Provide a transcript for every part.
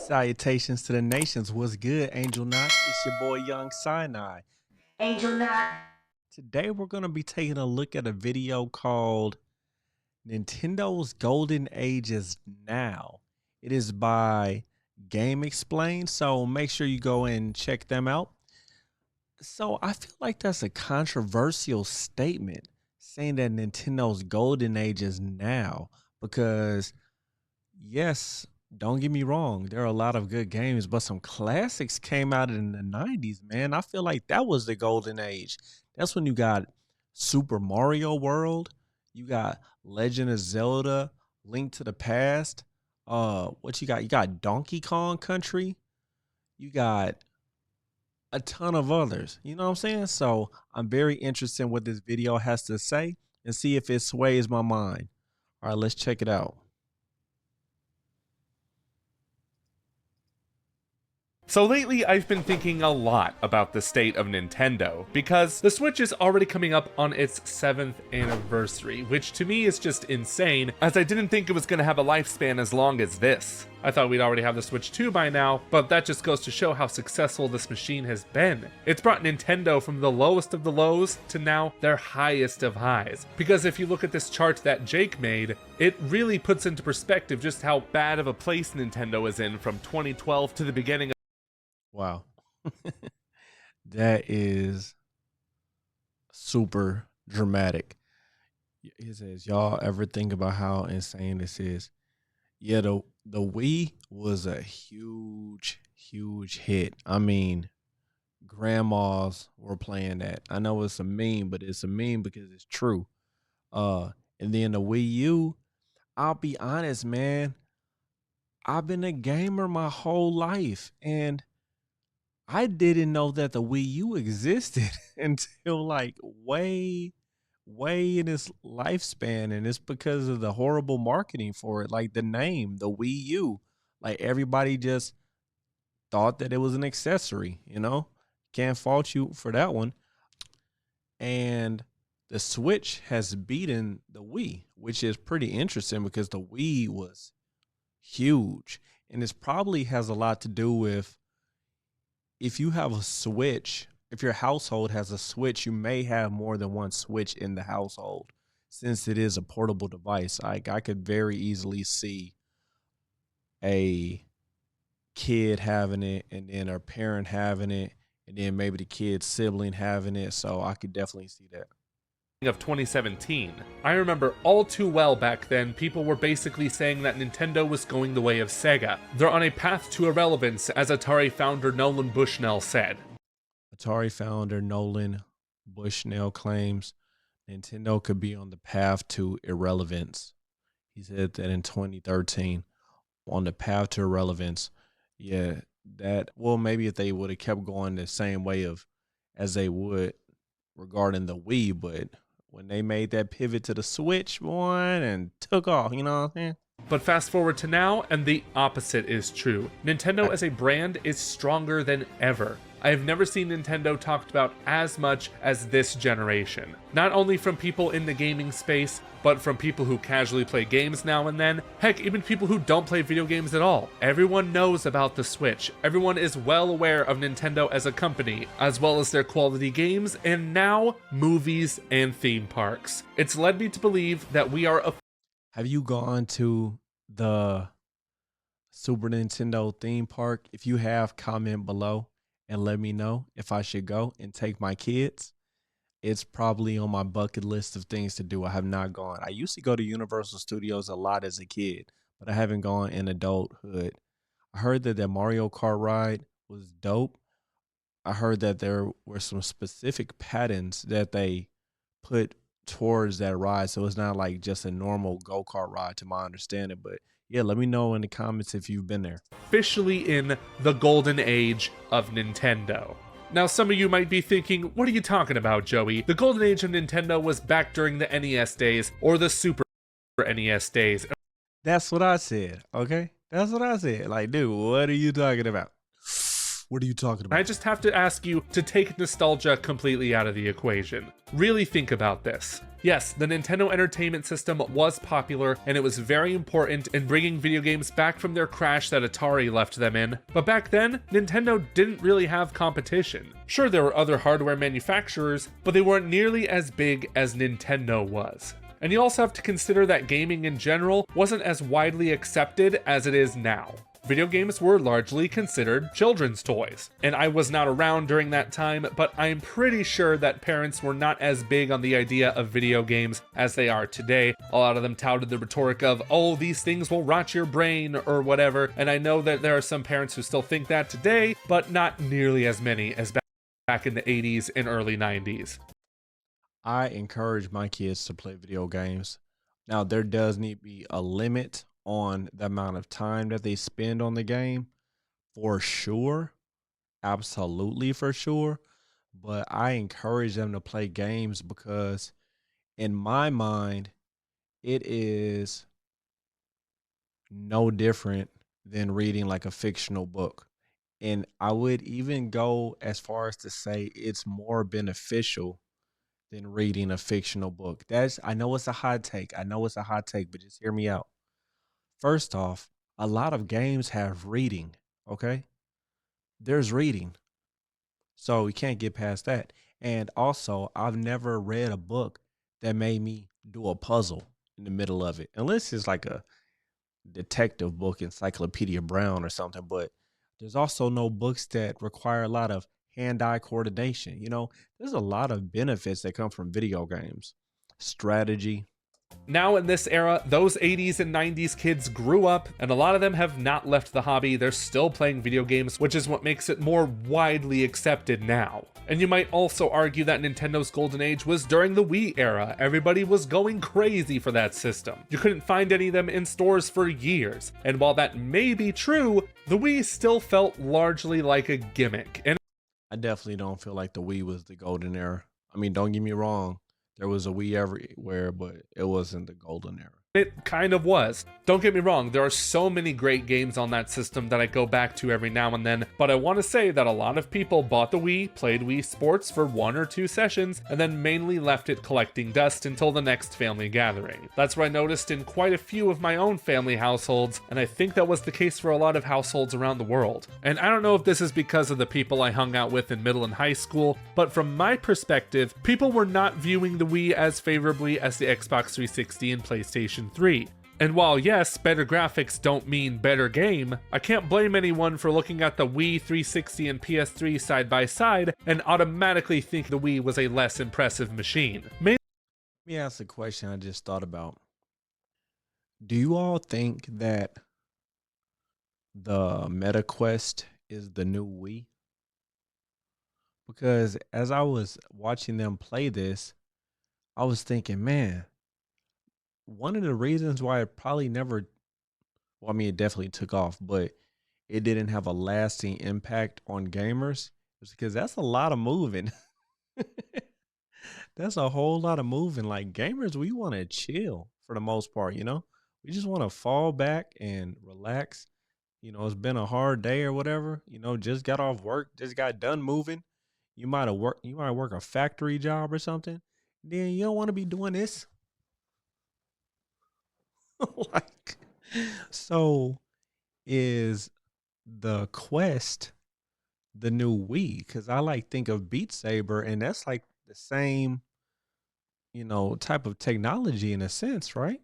Salutations to the nations. What's good, Angel Knot? It's your boy Young Sinai. Angel Knot. Today we're going to be taking a look at a video called Nintendo's Golden Age is Now. It is by Game Explain, so make sure you go and check them out. So I feel like that's a controversial statement saying that Nintendo's Golden Age is now because yes, don't get me wrong, there are a lot of good games, but some classics came out in the 90s, man. I feel like that was the golden age. That's when you got Super Mario World, you got Legend of Zelda, Link to the Past. What you got? You got Donkey Kong Country. You got a ton of others. You know what I'm saying? So I'm very interested in what this video has to say and see if it sways my mind. All right, let's check it out. So lately, I've been thinking a lot about the state of Nintendo, because the Switch is already coming up on its 7th anniversary, which to me is just insane, as I didn't think it was going to have a lifespan as long as this. I thought we'd already have the Switch 2 by now, but that just goes to show how successful this machine has been. It's brought Nintendo from the lowest of the lows to now their highest of highs. Because if you look at this chart that Jake made, it really puts into perspective just how bad of a place Nintendo is in from 2012 to the beginning of Wow. That is super dramatic. He says, y'all ever think about how insane this is? Yeah, the Wii was a huge hit. I mean, grandmas were playing that. I know it's a meme, but it's a meme because it's true. And then the Wii U, I'll be honest, man. I've been a gamer my whole life, and I didn't know that the Wii U existed until like way in its lifespan, and it's because of the horrible marketing for it, like the name, the Wii U. Like everybody just thought that it was an accessory, you know? Can't fault you for that one. And the Switch has beaten the Wii, which is pretty interesting because the Wii was huge. And this probably has a lot to do with if you have a Switch, if your household has a Switch, you may have more than one Switch in the household since it is a portable device. Like I could very easily see a kid having it and then a parent having it and then maybe the kid's sibling having it. So I could definitely see that. of 2017. I remember all too well back then, people were basically saying that Nintendo was going the way of Sega. They're on a path to irrelevance, as Atari founder Nolan Bushnell said. Atari founder Nolan Bushnell claims Nintendo could be on the path to irrelevance. He said that in 2013, on the path to irrelevance. Yeah, maybe if they would have kept going the same way as they would regarding the Wii, but when they made that pivot to the Switch one and took off, you know what I'm saying? But fast forward to now, and the opposite is true. Nintendo as a brand is stronger than ever. I have never seen Nintendo talked about as much as this generation. Not only from people in the gaming space, but from people who casually play games now and then. Heck, even people who don't play video games at all. Everyone knows about the Switch. Everyone is well aware of Nintendo as a company, as well as their quality games, and now movies and theme parks. It's led me to believe that we are Have you gone to the Super Nintendo theme park? If you have, comment below and let me know if I should go and take my kids. It's probably on my bucket list of things to do. I have not gone. I used to go to Universal Studios a lot as a kid, but I haven't gone in adulthood. I heard that the Mario Kart ride was dope. I heard that there were some specific patterns that they put towards that ride, so it's not like just a normal go-kart ride to my understanding. But yeah, let me know in the comments if you've been there. officially in the golden age of Nintendo. Now, some of you might be thinking, what are you talking about, Joey? The golden age of Nintendo was back during the NES days or the Super NES days. That's what I said, okay? That's what I said. Like, dude, what are you talking about? What are you talking I about? just have to ask you to take nostalgia completely out of the equation. Really think about this. Yes, the Nintendo Entertainment System was popular, and it was very important in bringing video games back from their crash that Atari left them in, but back then, Nintendo didn't really have competition. Sure, there were other hardware manufacturers, but they weren't nearly as big as Nintendo was. And you also have to consider that gaming in general wasn't as widely accepted as it is now. Video games were largely considered children's toys, and I was not around during that time, but I'm pretty sure that parents were not as big on the idea of video games as they are today. A lot of them touted the rhetoric of, oh, these things will rot your brain or whatever, and I know that there are some parents who still think that today, but not nearly as many as back in the 80s and early 90s. I encourage my kids to play video games. Now, there does need to be a limit on the amount of time that they spend on the game, for sure. Absolutely, for sure. But I encourage them to play games because, in my mind, it is no different than reading like a fictional book. And I would even go as far as to say it's more beneficial than reading a fictional book. I know it's a hot take. I know it's a hot take, but just hear me out. First off, a lot of games have reading, okay? There's reading. So we can't get past that. And also, I've never read a book that made me do a puzzle in the middle of it. Unless it's like a detective book, Encyclopedia Brown or something, but there's also no books that require a lot of hand-eye coordination. There's a lot of benefits that come from video games. Strategy. Now in this era, those 80s and 90s kids grew up, and a lot of them have not left the hobby. They're still playing video games, which is what makes it more widely accepted now. And you might also argue that Nintendo's golden age was during the Wii era. Everybody was going crazy for that system. You couldn't find any of them in stores for years. And while that may be true, the Wii still felt largely like a gimmick. And I definitely don't feel like the Wii was the golden era. I mean, don't get me wrong. There was a Wii everywhere, but it wasn't the golden era. it kind of was. Don't get me wrong, there are so many great games on that system that I go back to every now and then, but I want to say that a lot of people bought the Wii, played Wii Sports for 1 or 2 sessions, and then mainly left it collecting dust until the next family gathering. That's what I noticed in quite a few of my own family households, and I think that was the case for a lot of households around the world. And I don't know if this is because of the people I hung out with in middle and high school, but from my perspective, people were not viewing the Wii as favorably as the Xbox 360 and PlayStation 3. And while yes, better graphics don't mean better game, I can't blame anyone for looking at the Wii 360 and PS3 side by side and automatically think the Wii was a less impressive machine. Let me ask a question I just thought about. Do you all think that the Meta Quest is the new Wii? Because as I was watching them play this, I was thinking, man, one of the reasons why it probably never, well, I mean, it definitely took off, but it didn't have a lasting impact on gamers is because that's a lot of moving. That's a whole lot of moving. Like gamers, we want to chill for the most part, you know? We just want to fall back and relax. It's been a hard day or whatever, just got off work, just got done moving. You might work a factory job or something. Then you don't want to be doing this. Like, so is the Quest the new Wii? Because I like think of Beat Saber, and that's like the same, type of technology in a sense, right?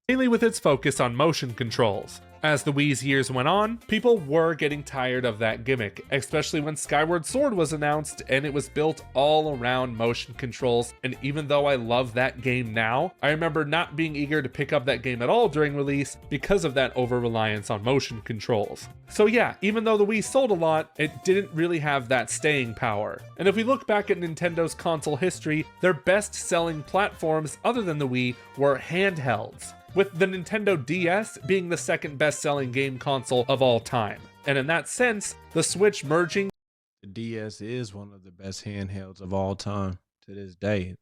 Mainly with its focus on motion controls. As the Wii's years went on, people were getting tired of that gimmick, especially when Skyward Sword was announced and it was built all around motion controls, and even though I love that game now, I remember not being eager to pick up that game at all during release because of that over-reliance on motion controls. So yeah, even though the Wii sold a lot, it didn't really have that staying power. And if we look back at Nintendo's console history, their best-selling platforms other than the Wii were handhelds, with the Nintendo DS being the second best-selling game console of all time. And in that sense, the Switch merging The DS is one of the best handhelds of all time to this day.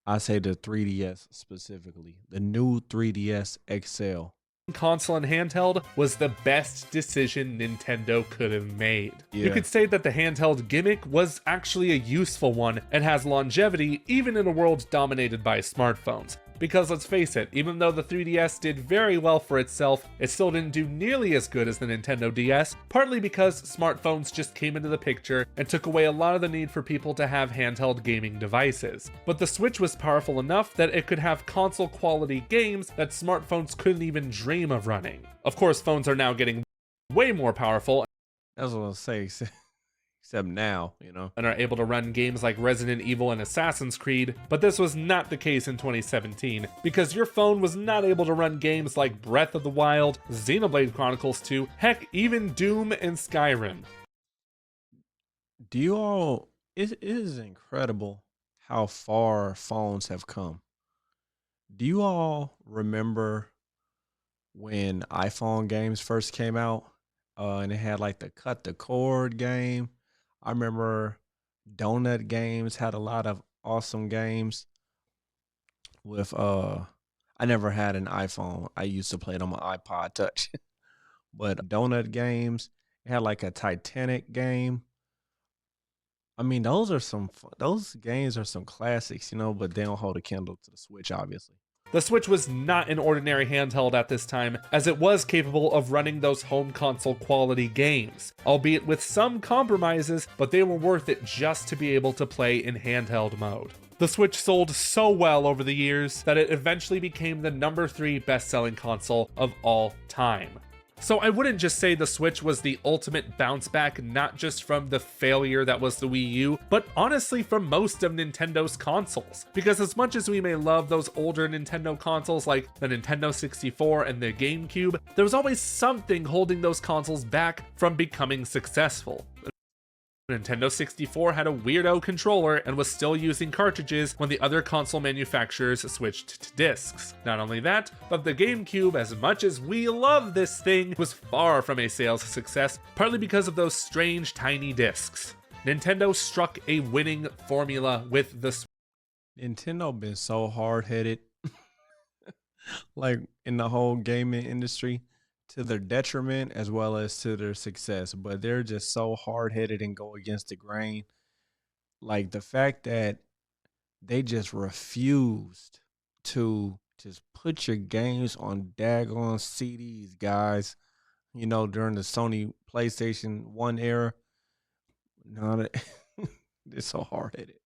I say the 3DS specifically, the new 3DS XL. console and handheld was the best decision Nintendo could have made. You Yeah. could say that the handheld gimmick was actually a useful one and has longevity even in a world dominated by smartphones. Because let's face it, even though the 3DS did very well for itself, it still didn't do nearly as good as the Nintendo DS, partly because smartphones just came into the picture and took away a lot of the need for people to have handheld gaming devices. But the Switch was powerful enough that it could have console quality games that smartphones couldn't even dream of running. Of course, phones are now getting way more powerful That's what I'll say. Except now, you know. and are able to run games like Resident Evil and Assassin's Creed, but this was not the case in 2017, because your phone was not able to run games like Breath of the Wild, Xenoblade Chronicles 2, heck, even Doom and Skyrim. Do you all? It is incredible how far phones have come. Do you all remember when iPhone games first came out? And it had like the cut the cord game. I remember Donut Games had a lot of awesome games with I never had an iPhone. I used to play it on my iPod Touch. But Donut Games, it had like a Titanic game. I mean, those games are some classics, you know, but they don't hold a candle to the Switch, obviously. The Switch was not an ordinary handheld at this time, as it was capable of running those home console quality games, albeit with some compromises, but they were worth it just to be able to play in handheld mode. The Switch sold so well over the years that it eventually became the number 3 best-selling console of all time. So I wouldn't just say the Switch was the ultimate bounce back, not just from the failure that was the Wii U, but honestly from most of Nintendo's consoles. Because as much as we may love those older Nintendo consoles like the Nintendo 64 and the GameCube, there was always something holding those consoles back from becoming successful. Nintendo 64 had a weirdo controller and was still using cartridges when the other console manufacturers switched to discs. Not only that, but the GameCube, as much as we love this thing, was far from a sales success, partly because of those strange tiny discs. Nintendo struck a winning formula with the Switch. Nintendo been so hard headed, like in the whole gaming industry, to their detriment as well as to their success. But they're just so hard headed and go against the grain. Like the fact that they just refused to just put your games on daggone CDs, guys. You know, during the Sony PlayStation 1 era. No, they're so hard headed.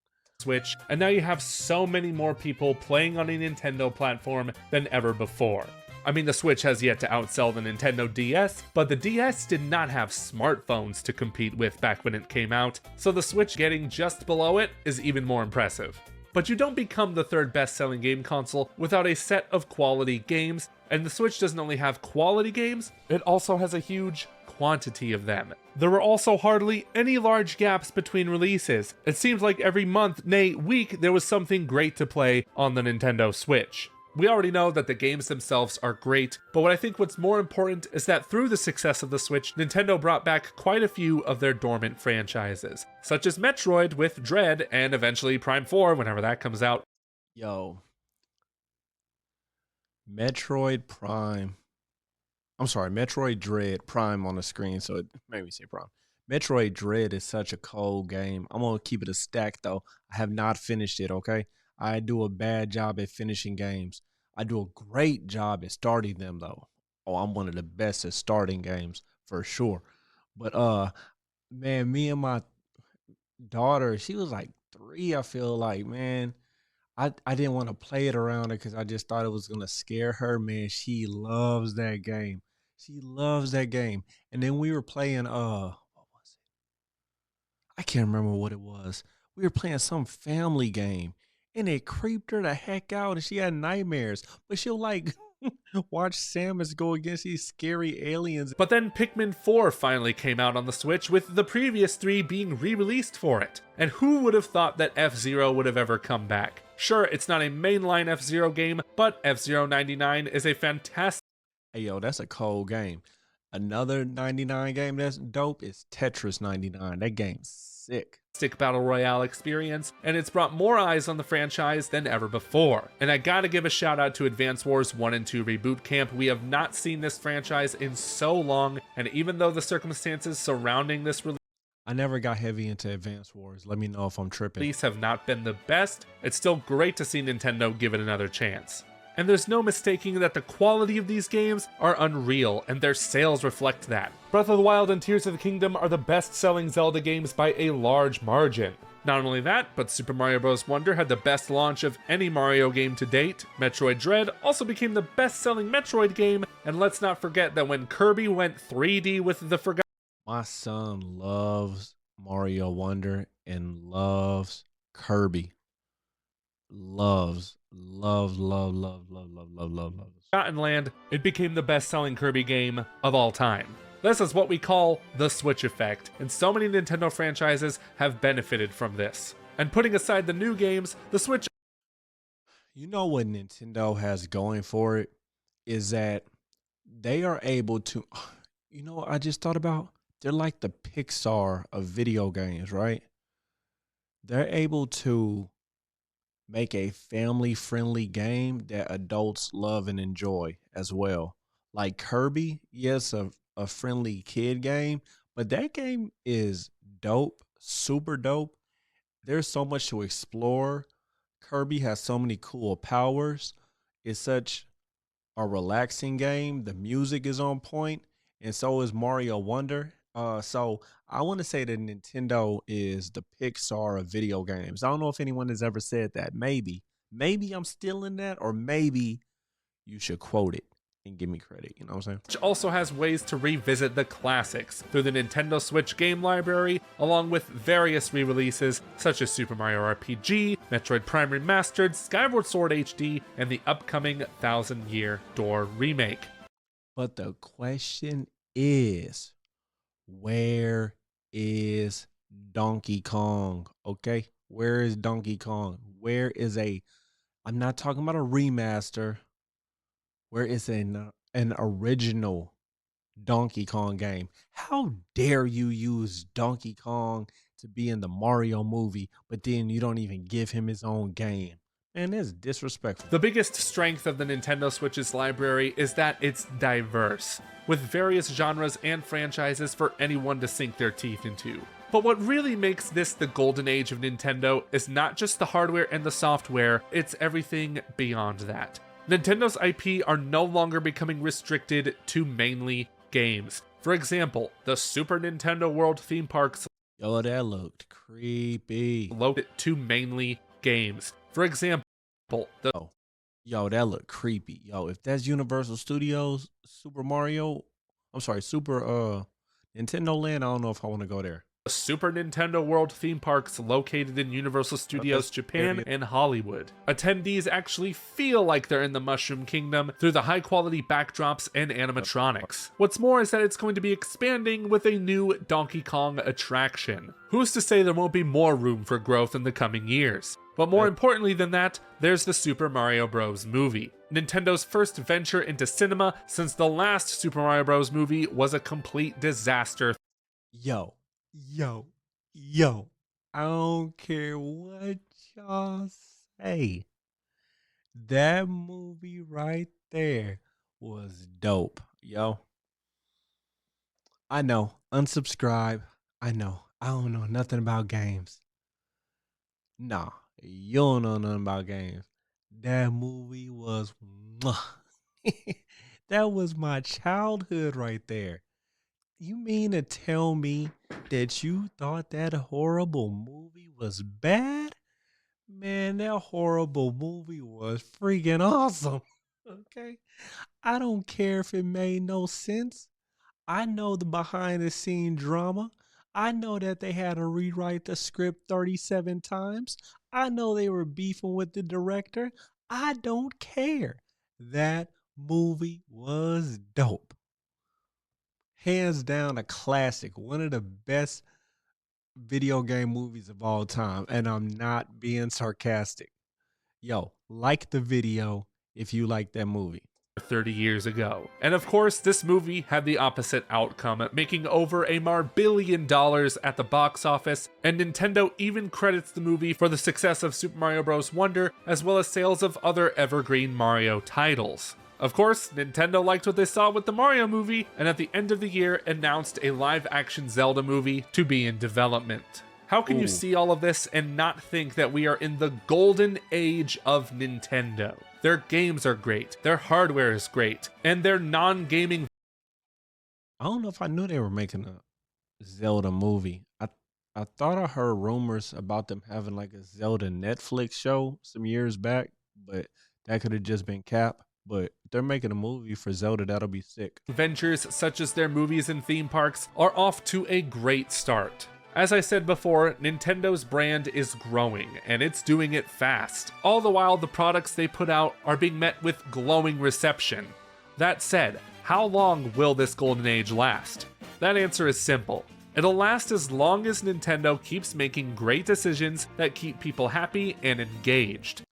Switch, and now you have so many more people playing on a Nintendo platform than ever before. I mean, the Switch has yet to outsell the Nintendo DS, but the DS did not have smartphones to compete with back when it came out, so the Switch getting just below it is even more impressive. But you don't become the 3rd best-selling game console without a set of quality games, and the Switch doesn't only have quality games, it also has a huge quantity of them. There were also hardly any large gaps between releases. It seems like every month, nay week, there was something great to play on the Nintendo Switch. We already know that the games themselves are great, but what I think what's more important is that through the success of the Switch, Nintendo brought back quite a few of their dormant franchises, such as Metroid with Dread and eventually Prime 4 whenever that comes out. Yo, Metroid Prime. I'm sorry, Metroid Dread Prime on the screen, so it made me say Prime. Metroid Dread is such a cold game. I'm gonna keep it a stack though. I have not finished it, okay? I do a bad job at finishing games. I do a great job at starting them though. Oh, I'm one of the best at starting games for sure. But man, me and my daughter, she was like 3, I feel like, man. I didn't want to play it around her because I just thought it was gonna scare her. Man, she loves that game. She loves that game. And then we were playing what was it? I can't remember what it was. We were playing some family game and it creeped her the heck out and she had nightmares. But she'll like watch Samus go against these scary aliens. But then Pikmin 4 finally came out on the Switch, with the previous 3 being re-released for it. And who would have thought that F-Zero would have ever come back? Sure, it's not a mainline F-Zero game, but F-Zero 99 is a fantastic. Hey yo, that's a cold game. Another 99 game that's dope is Tetris 99. That game sick. Battle Royale experience, and it's brought more eyes on the franchise than ever before. And I gotta give a shout out to Advance Wars 1 and 2 Reboot Camp. We have not seen this franchise in so long, and even though the circumstances surrounding this release I never got heavy into Advance Wars. Let me know if I'm tripping. have not been the best, it's still great to see Nintendo give it another chance. And there's no mistaking that the quality of these games are unreal, and their sales reflect that. Breath of the Wild and Tears of the Kingdom are the best-selling Zelda games by a large margin. Not only that, but Super Mario Bros. Wonder had the best launch of any Mario game to date. Metroid Dread also became the best-selling Metroid game, and let's not forget that when Kirby went 3D with the Forgotten... My son loves Mario Wonder and loves Kirby. Loves. Forgotten Land, it became the best-selling Kirby game of all time. This is what we call the Switch effect, and so many Nintendo franchises have benefited from this. And putting aside the new games, the Switch... You know what Nintendo has going for it is that they are able to, you know what I just thought about? They're like the Pixar of video games, right? They're able to make a family-friendly game that adults love and enjoy as well. Like Kirby, yes, a friendly kid game, but that game is dope, super dope. There's so much to explore. Kirby has so many cool powers. It's such a relaxing game. The music is on point, and so is Mario Wonder. So I want to say that Nintendo is the Pixar of video games. I don't know if anyone has ever said that. Maybe I'm stealing that, or maybe you should quote it and give me credit. You know what I'm saying? Which also has ways to revisit the classics through the Nintendo Switch game library, along with various re-releases such as Super Mario RPG, Metroid Prime Remastered, Skyward Sword HD, and the upcoming Thousand Year Door remake. But the question is, where is Donkey Kong? Okay, where is Donkey Kong? Where is I'm not talking about a remaster. Where is an original Donkey Kong game? How dare you use Donkey Kong to be in the Mario movie, but then you don't even give him his own game? Man, that's disrespectful. The biggest strength of the Nintendo Switch's library is that it's diverse, with various genres and franchises for anyone to sink their teeth into. But what really makes this the golden age of Nintendo is not just the hardware and the software, it's everything beyond that. Nintendo's IP are no longer becoming restricted to mainly games. For example, the Super Nintendo World theme parks Yo, that looked creepy. loaded to mainly games. For example, Yo, that looked creepy. Yo, if that's Universal Studios, Super Nintendo Land, I don't know if I want to go there. the Super Nintendo World theme parks located in Universal Studios Japan and Hollywood. Attendees actually feel like they're in the Mushroom Kingdom through the high-quality backdrops and animatronics. What's more is that it's going to be expanding with a new Donkey Kong attraction. Who's to say there won't be more room for growth in the coming years? But more importantly than that, there's the Super Mario Bros. Movie. Nintendo's first venture into cinema since the last Super Mario Bros. Movie was a complete disaster. Yo. I don't care what y'all say. That movie right there was dope, yo. I know. Unsubscribe. I know. I don't know nothing about games. Nah, you don't know nothing about games. That movie was mwah. That was my childhood right there. You mean to tell me that you thought that horrible movie was bad? Man, that horrible movie was freaking awesome. Okay? I don't care if it made no sense. I know the behind the scene drama. I know that they had to rewrite the script 37 times. I know they were beefing with the director. I don't care. That movie was dope. Hands down a classic. One of the best video game movies of all time. And I'm not being sarcastic. Yo, like the video if you like that movie. 30 years ago. And of course, this movie had the opposite outcome, making over $1 billion at the box office, and Nintendo even credits the movie for the success of Super Mario Bros. Wonder, as well as sales of other evergreen Mario titles. Of course, Nintendo liked what they saw with the Mario movie, and at the end of the year announced a live-action Zelda movie to be in development. How can you see all of this and not think that we are in the golden age of Nintendo? Their games are great, their hardware is great, and their non-gaming... I don't know if I knew they were making a Zelda movie. I thought I heard rumors about them having like a Zelda Netflix show some years back, but that could have just been Cap. But if they're making a movie for Zelda, that'll be sick. Ventures such as their movies and theme parks are off to a great start. As I said before, Nintendo's brand is growing, and it's doing it fast. All the while, the products they put out are being met with glowing reception. That said, how long will this golden age last? That answer is simple. It'll last as long as Nintendo keeps making great decisions that keep people happy and engaged.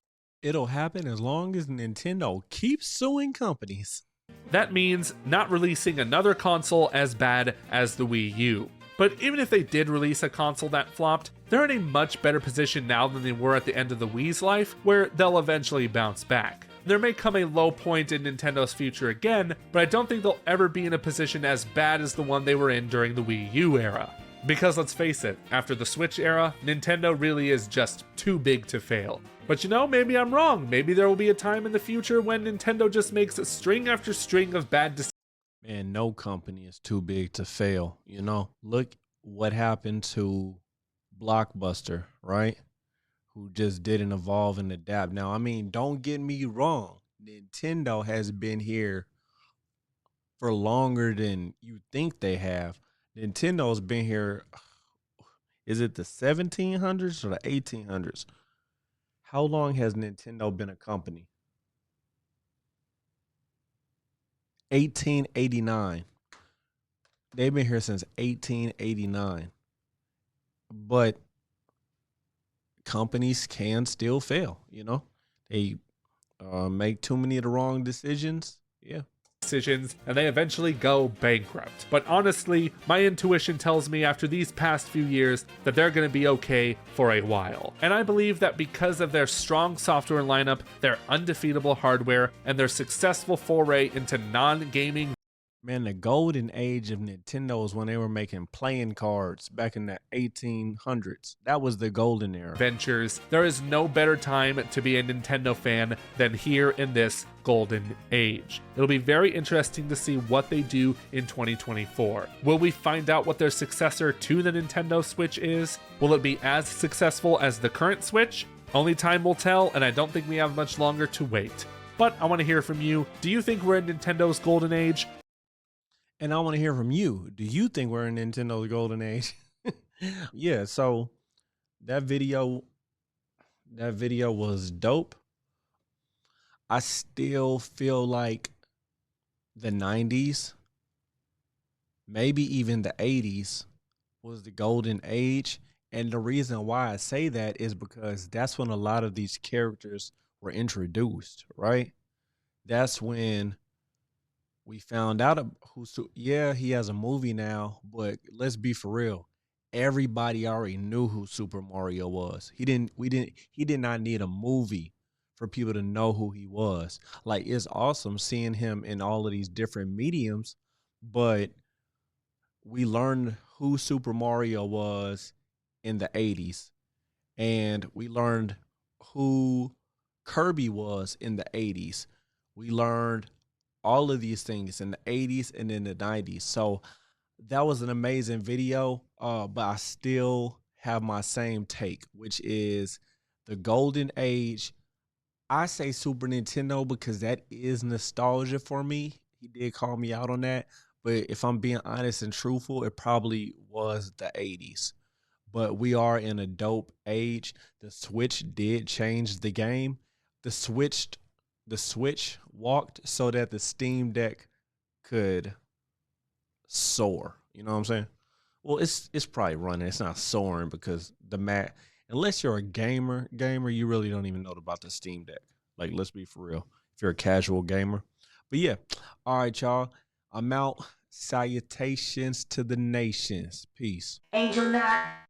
It'll happen as long as Nintendo keeps suing companies. That means not releasing another console as bad as the Wii U. But even if they did release a console that flopped, they're in a much better position now than they were at the end of the Wii's life, where they'll eventually bounce back. There may come a low point in Nintendo's future again, but I don't think they'll ever be in a position as bad as the one they were in during the Wii U era. Because let's face it, after the Switch era, Nintendo really is just too big to fail. But you know, maybe I'm wrong. Maybe there will be a time in the future when Nintendo just makes string after string of bad decisions. Man, no company is too big to fail. You know, look what happened to Blockbuster, right? Who just didn't evolve and adapt. Now, I mean, don't get me wrong. Nintendo has been here for longer than you think they have. Nintendo's been here, is it the 1700s or the 1800s? How long has Nintendo been a company? 1889. They've been here since 1889. But companies can still fail, you know? They make too many of the wrong decisions. Yeah. Decisions, and they eventually go bankrupt. But honestly, my intuition tells me after these past few years that they're going to be okay for a while. And I believe that because of their strong software lineup, their undefeatable hardware, and their successful foray into non-gaming... Man, the golden age of Nintendo is when they were making playing cards back in the 1800s. That was the golden era. Ventures. There is no better time to be a Nintendo fan than here in this golden age. It'll be very interesting to see what they do in 2024. Will we find out what their successor to the Nintendo Switch is? Will it be as successful as the current Switch? Only time will tell, and I don't think we have much longer to wait. But I want to hear from you. Do you think we're in Nintendo's golden age? And I want to hear from you. Do you think we're in Nintendo's golden age? Yeah, so that video was dope. I still feel like the 90s, maybe even the 80s, was the golden age. And the reason why I say that is because that's when a lot of these characters were introduced, right? That's when we found out yeah, he has a movie now, but let's be for real. Everybody already knew who Super Mario was. He did not need a movie for people to know who he was. Like, it's awesome seeing him in all of these different mediums, but we learned who Super Mario was in the 80s, and we learned who Kirby was in the 80s. We learned all of these things in the 80s and in the 90s. So that was an amazing video, but I still have my same take, which is the golden age. I say Super Nintendo because that is nostalgia for me. He did call me out on that, but if I'm being honest and truthful, it probably was the 80s. But we are in a dope age. The Switch did change the game. The Switch walked so that the Steam Deck could soar. You know what I'm saying? Well, it's probably running. It's not soaring because unless you're a gamer, you really don't even know about the Steam Deck. Like, let's be for real. If you're a casual gamer. But yeah, all right, y'all. I'm out. Salutations to the nations. Peace. Angel Knot.